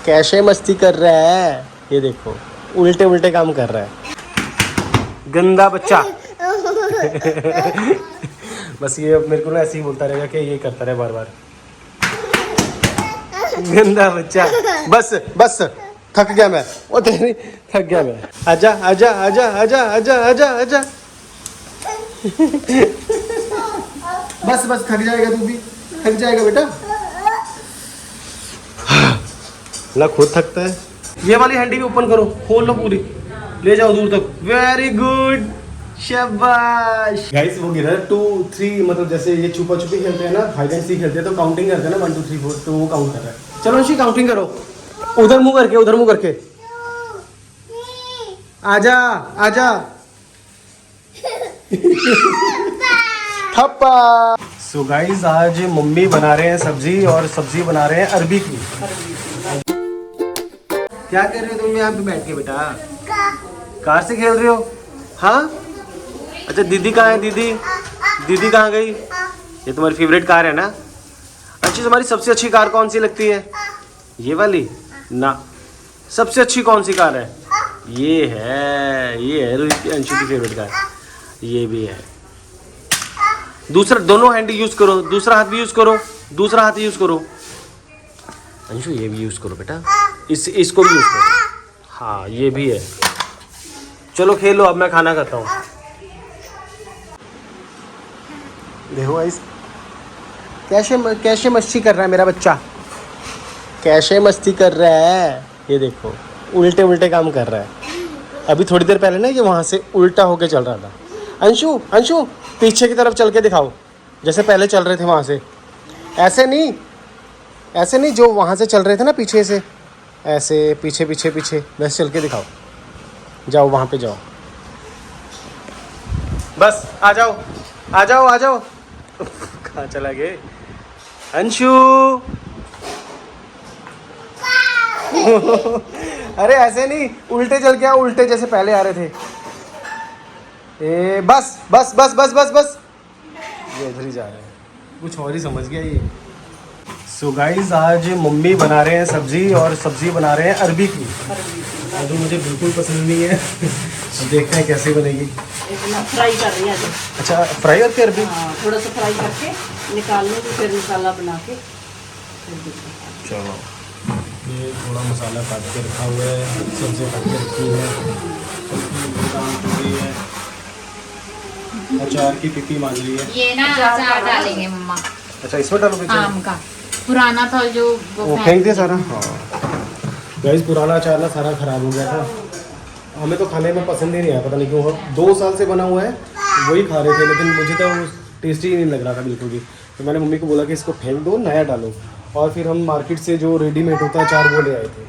कैसे मस्ती कर रहा है, ये देखो उल्टे उल्टे काम कर रहा है, गंदा बच्चा। बस ये मेरे को ना ऐसे ही बोलता रहेगा कि ये करता रहे बार बार, गंदा बच्चा। बस बस थक गया मैं, ओ तेरी थक गया मैं। आजा आजा आजा आजा आजा आजा आजा। बस बस थक जाएगा, तू भी थक जाएगा बेटा। ला खुद थकता है। ये वाली हैंडी भी ओपन करो, खोल लो पूरी, ले जाओ दूर तक। वेरी गुड, शाबाश। गाइस वो गिरा 2 3, मतलब जैसे ये छुपा छुपी खेलते हैं ना, हाइड एंड सीक खेलते हैं तो काउंटिंग करते हैं ना 1 2 3 4, तो वो काउंट कर रहा है। चलो अंशी काउंटिंग करो, उधर मुंह करके, उधर मुंह करके। आजा आजा। थप्पा। सो गाइस आज मम्मी बना रहे हैं सब्जी, और सब्जी बना रहे हैं अरबी की। क्या कर रहे हो तुम यहाँ पे बैठ के बेटा? कार से खेल रहे हो? हाँ अच्छा, दीदी कहाँ है? दीदी कहाँ गई? ये तुम्हारी फेवरेट कार है ना? अच्छा, तुम्हारी सबसे अच्छी कार कौन सी लगती है? ये वाली ना, सबसे अच्छी कौन सी कार है? ये है अंशु की फेवरेट कार। ये भी है। दूसरा दोनों हैंड यूज करो, दूसरा हाथ भी यूज करो, दूसरा हाथ यूज करो। अंशु ये भी यूज करो बेटा, इसको भी यूज करो। हाँ ये भी है। चलो खेलो, अब मैं खाना खाता हूँ। देखो गाइस कैसे मस्ती कर रहा है मेरा बच्चा, कैसे मस्ती कर रहा है, ये देखो उल्टे उल्टे काम कर रहा है। अभी थोड़ी देर पहले ना ये वहाँ से उल्टा होके चल रहा था। अंशु अंशु पीछे की तरफ चल के दिखाओ, जैसे पहले चल रहे थे वहाँ से। ऐसे नहीं जो वहाँ से चल रहे थे ना पीछे से, ऐसे पीछे पीछे पीछे, वैसे चल के दिखाओ। जाओ वहाँ पे जाओ, बस आ जाओ आ जाओ आ जाओ। कहाँ चला गए अंशु? अरे ऐसे नहीं, उल्टे चल के आओ, उल्टे जैसे पहले आ रहे थे। ए बस बस बस बस बस बस, ये इधर ही जा रहे हैं, कुछ और ही समझ गया ये। सो गाइस आज मम्मी बना रहे हैं सब्जी, और सब्जी बना रहे हैं अरबी की। अरबी मुझे बिल्कुल पसंद नहीं है। तो देखते हैं कैसे बनेगी। फ्राई कर रही है। अच्छा फ्राई करके अरबी? हाँ, थोड़ा सा फ्राई करके निकाल लेंगे, फिर मसाला बना के। चलो ये थोड़ा मसाला काट के रखा हुआ है, सब्जी काट के रखी है, अचार की पिपी मांग ली है। ये ना अचार डालेंगे मम्मा। अच्छा इसमें डालोगे? आम का पुराना था जो वो फेंक दिया सारा। हाँ गाइस पुराना अचार ना सारा खराब हो गया था, हमें तो खाने में पसंद ही नहीं आया, पता नहीं क्यों। 2 साल से बना हुआ है, वही खा रहे थे, लेकिन मुझे तो टेस्टी ही नहीं लग रहा था बिल्कुल भी। तो मैंने मम्मी को बोला कि इसको फेंक दो, नया डालो। और फिर हम मार्केट से जो रेडीमेड होता है अचार वो ले आए थे।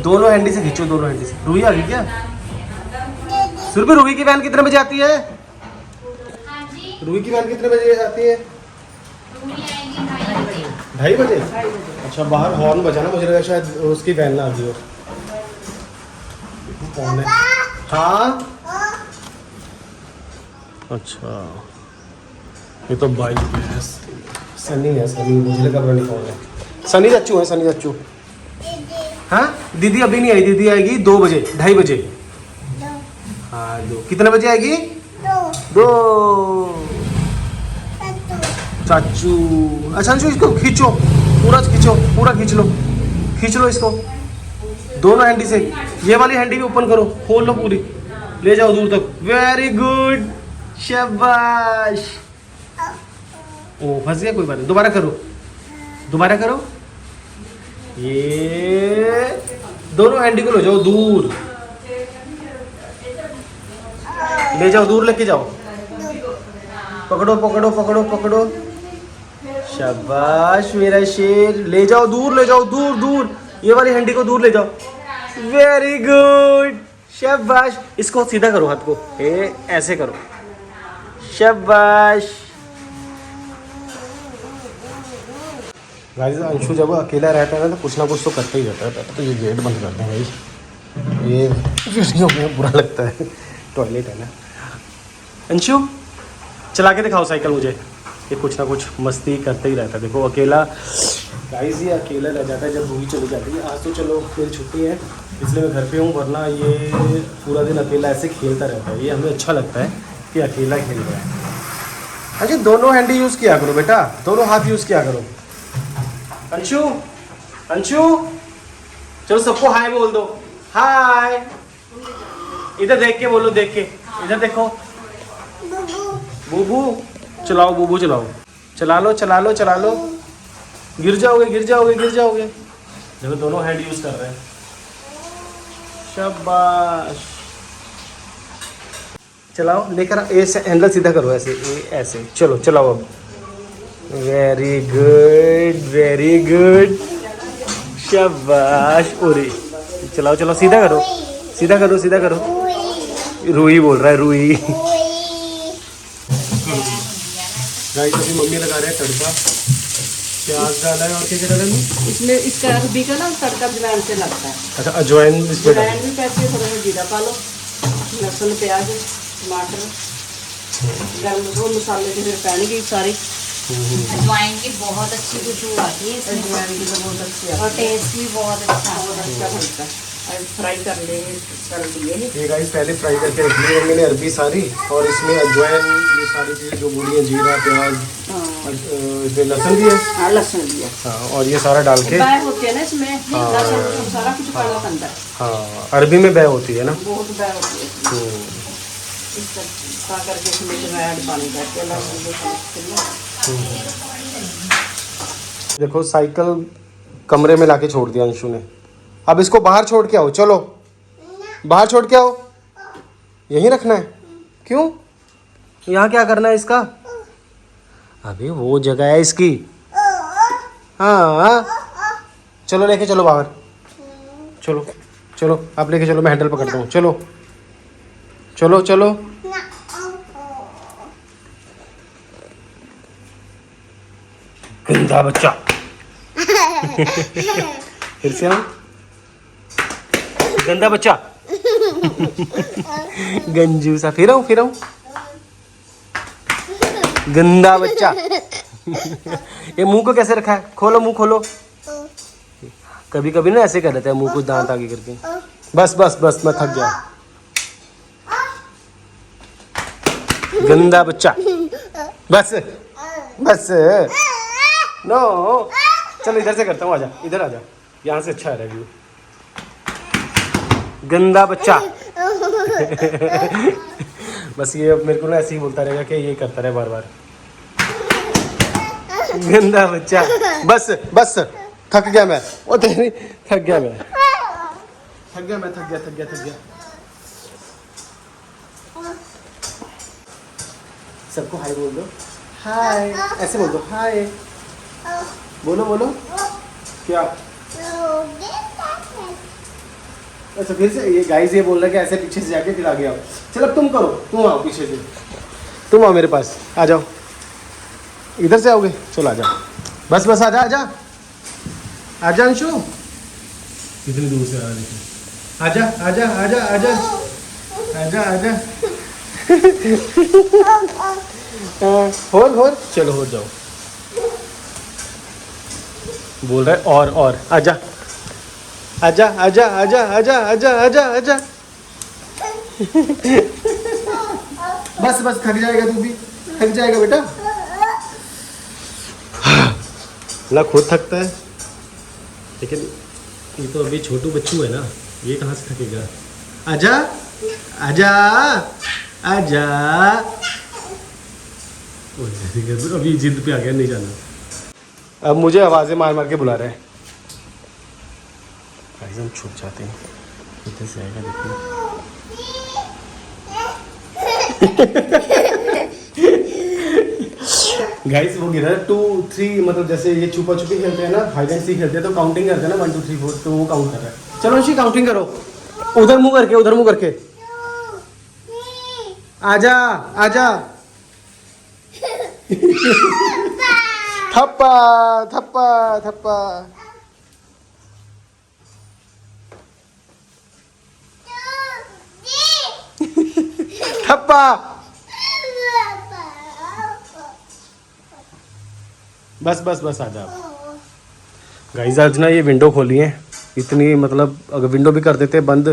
दोनों हैंडी से खींचो, दोनों हैंडी से। रूही आ गई क्या? सुरभि रूही की वैन कितने बजे आती है? रूही की वैन कितने बजे आती है? 2:30 बजे। अच्छा बाहर हॉर्न बजा ना, मुझे लगा शायद उसकी वैन ना आ गई हो। कौन है? हाँ अच्छा ये तो बाइक है, सनी है। सनी मुझे लगा पता नहीं कौन है। सनी चच्चू है, सनी चच्चू। हाँ दीदी अभी नहीं आई, दीदी आएगी 2 बजे, 2:30 बजे। हाँ 2 कितने बजे आएगी? 2। चाचू। अच्छा अंशु इसको खींचो, पूरा खींचो, पूरा खींच लो इसको दोनों हैंडी से। ये वाली हैंडी भी ओपन करो, खोल लो पूरी, ले जाओ दूर तक। वेरी गुड, शाबाश। ओ फंस गया, कोई बात नहीं, दोबारा करो। ये दोनों हैंडी को ले जाओ दूर, ले जाओ दूर, लेके जाओ। पकड़ो। शाबाश मेरा शेर, ले जाओ दूर। ये वाली हैंडी को दूर ले जाओ। वेरी गुड, शाबाश। इसको सीधा करो, हाथ को ऐसे करो, शाबाश। गाइस अंशु जब अकेला रहता है ना तो कुछ ना कुछ तो करते ही रहता है। तो ये गेट बंद करते हैं भाई, ये वीडियो में बुरा लगता है। टॉयलेट है ना अंशु? चला के दिखाओ साइकिल मुझे। ये कुछ ना कुछ मस्ती करते ही रहता है। देखो अकेला गाइस, ये अकेला रह जाता है जब रूही चली जाती है। आज तो चलो मेरी छुट्टी है इसलिए मैं घर पे हूँ, वरना ये पूरा दिन अकेला ऐसे खेलता रहता है। ये हमें अच्छा लगता है कि अकेला खेल रहा है। अच्छा दोनों हैंड यूज़ किया करो बेटा, दोनों हाथ यूज़ किया करो। अंशु, अंशु चलो सबको हाय बोल दो। हाय, इधर देख के बोलो, देख के इधर देखो। बूबू चलाओ, बूबू चलाओ, चला लो चला लो चला लो। गिर जाओगे गिर जाओगे गिर जाओगे। देखो दोनों हैंड यूज कर रहे हैं। शाबाश, चलाओ लेकर ऐसे हैंडल सीधा करो, ऐसे ऐसे। चलो चलाओ अब। वेरी गुड वेरी गुड, शाबाश। ओरे चलाओ चलाओ, सीधा करो सीधा करो सीधा करो। रूही बोल रहा है, रूही। गाइस अभी मम्मी लगा रहे हैं तड़का, प्याज डाला है और क्या क्या डाला है? इसमें इसका अरबी का ना तड़का अजवाइन से लगता है। अच्छा अजवाइन इसमें डाल। अजवाइन भी पैसे, थोड़ा सा जीरा पा लो, लहसुन प्याज टमाटर गरम मसाले के फिर पैनगे सारे। अजवाइन की बहुत अच्छी खुशबू आती है इसमें, अजवाइन की तो बहुत अच्छी और टेस्ट भी बहुत अच्छा बहुत आता है। अच्छा बनता है। अब फ्राई कर लेंगे, कर दिए हैं। ये गाइस पहले फ्राई करके रख ली मम्मी ने अरबी सारी, और इसमें अजवाइन ये सारी चीज़ें जो बोली है, जीरा प्याज, इसमें लहसुन भी है। हाँ लहसुन भी है। हाँ, और ये सारा डाल के। बैग होते हैं ना इसमें, लहसुन सारा कुछ पड़ा अंदर। हाँ अरबी में बै होती है ना। बहुत बैग होती है इसका करके इसमें ऐड पानी करके लहसुन। देखो साइकिल कमरे में लाके छोड़ दिया अंशु ने। अब इसको बाहर छोड़ के आओ, चलो बाहर छोड़ के आओ। यहीं रखना है? क्यों, यहाँ क्या करना है इसका? अभी वो जगह है इसकी। हाँ चलो लेके चलो बाहर, चलो चलो आप लेके चलो, मैं हैंडल पकड़ता हूँ। चलो चलो चलो। गंदा बच्चा। फिर से हम, गंदा बच्चा। गंजू सा। फिर आऊं गंदा बच्चा। ये मुंह को कैसे रखा है? खोलो मुंह खोलो। कभी कभी ना ऐसे कर देता है मुंह को दांत आगे करके। बस बस बस, मैं थक गया। गंदा बच्चा। बस बस, नो। चलो इधर से करता हूँ, आजा इधर आजा, यहाँ से अच्छा है रिव्यू। गंदा बच्चा। बस ये मेरे को ना ऐसे ही बोलता रहेगा कि ये करता रहे बार बार। गंदा बच्चा। बस बस, थक गया मैं। ओ तेरी, थक गया मैं, थक गया मैं, थक गया थक गया थक गया। सबको हाय बोल दो। हाय, ऐसे बोल दो हाय। बोलो बोलो। क्या? अच्छा फिर से ये गाइस ये बोल रहा है कि ऐसे पीछे से जाके फिर आगे आओ। चल अब तुम करो, तुम आओ पीछे से, तुम आओ मेरे पास, आ जाओ। इधर से आओगे? चलो आ जाओ, बस बस आजा आजा आजा अंशु। कितनी दूर से आ रहा है? आजा आजा आजा आजा आजा आजा। होर चलो हो जाओ। बोल रहा है और आजा आजा आजा आजा आजा आजा आजा आजा। बस बस, थक जाएगा तू भी, थक जाएगा बेटा। ला खुद थकता है, लेकिन ये तो अभी छोटू बच्चू है ना, ये कहाँ से थकेगा। आजा आजा आजा। अभी जिद पे आ गया, नहीं जाना। अब मुझे आवाज़ें मार मार के बुला रहे हैं। हम छुप जाते हैं, इधर से आएगा देखो। गाइस वो गिरा 2 3, मतलब जैसे ये छुपा छुपी खेलते हैं ना, हाइड एंड सीक खेलते हैं तो काउंटिंग करते हैं ना 1 2 3 4, तो वो काउंट कर रहा है। चलो अंशी काउंटिंग करो, उधर मुंह करके, उधर मुंह करके। आजा आजा। थप्पा थप्पा थप्पा। थप्पा। बस बस बस आ जा गाइस। आज ना ये विंडो खोली है इतनी, मतलब अगर विंडो भी कर देते हैं बंद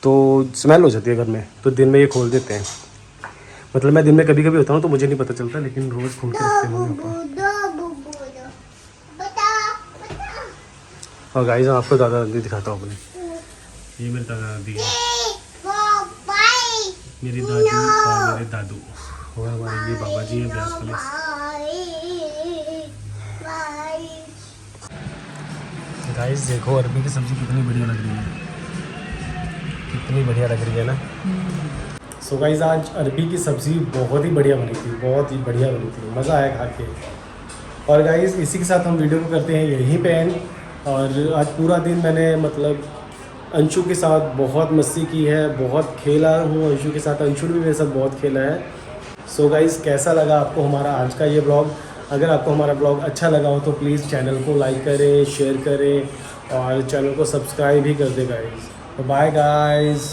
तो स्मेल हो जाती है घर में, तो दिन में ये खोल देते हैं। मतलब मैं दिन में कभी कभी होता हूँ तो मुझे नहीं पता चलता, लेकिन रोज़ खोल के रखते हैं मम्मी पापा। और गाइस मैं आपको दादा दादी दिखाता हूँ अपने। ये मेरी दादा दादी है, मेरी दादी और मेरे दादू, और हमारे ये बाबा जी हैं ब्यास वाले। गाइस देखो अरबी की सब्ज़ी कितनी बढ़िया लग रही है, कितनी बढ़िया लग रही है ना। सो गाइस आज अरबी की सब्ज़ी बहुत ही बढ़िया बनी थी, बहुत ही बढ़िया बनी थी, मज़ा आया खा के। और गाइस इसी के साथ हम वीडियो को करते हैं यहीं पे एंड। और आज पूरा दिन मैंने मतलब अंशु के साथ बहुत मस्ती की है, बहुत खेला हूँ अंशु के साथ, अंशु ने भी मेरे साथ बहुत खेला है। सो गाइस कैसा लगा आपको हमारा आज का ये ब्लॉग? अगर आपको हमारा ब्लॉग अच्छा लगा हो तो प्लीज़ चैनल को लाइक करें, शेयर करें और चैनल को सब्सक्राइब भी कर दें गाइस। तो बाय गाइस।